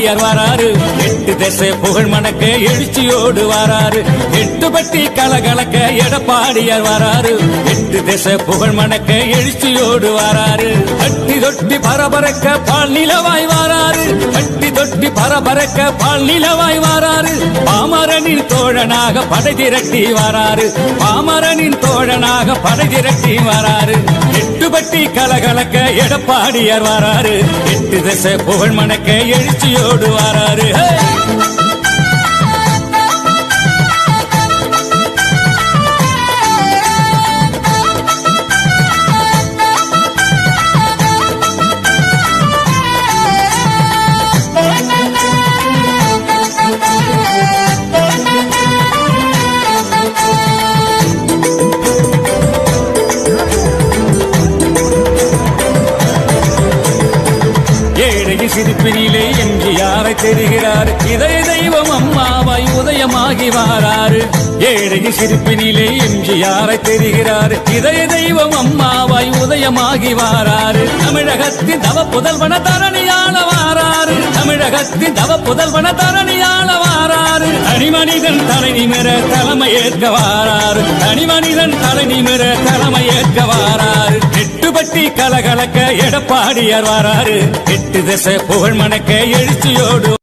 எடப்பாடியார் வாராரு, எட்டு திசை புகழ் மணக்க எழுச்சியோடு வாராரு. எட்டுப்பட்டி கலகலக்க எடப்பாடியார் வாராரு, எட்டு திசை புகழ் மணக்க எழுச்சியோடு வாராரு. கட்டி தொட்டி பரபரக்க பால் நிலவாய் வாராரு, கட்டி தொட்டி பரபரக்க பால் நிலவாய் வாராரு. பாமரனின் தோழனாக படை திரட்டி வாராரு, பாமரனின் தோழனாக படை திரட்டி வாராரு. எட்டுப்பட்டி கலகலக்க எடப்பாடியார் வாராரு, எட்டு திசை புகழ் மணக்க எழுச்சியோடு வாராரு. சிரிப்பினிலே எம்ஜிஆரை தெரிகிறார், இதய தெய்வம் அம்மாவாய் உதயமாகி வாராரு. ஏழை சிரிப்பினிலே எம்ஜிஆரை தெரிகிறார், இதய தெய்வம் அம்மாவாய் உதயமாகி வாராரு. தமிழகத்தின் தவ புதல்வன தரணியாள வாராரு, தமிழகத்தின் தவ புதல்வன தரணியாள வாராரு. தனிமனிதன் தலை நிமிர தலைமையேற்க வாராரு, தனிமனிதன் தலை நிமிர தலைமையேற்க வாராரு. எட்டுப்பட்டி கலகலக்க எடப்பாடியார் வாராரு, எட்டு திசை புகழ் மணக்க எழுச்சியோடு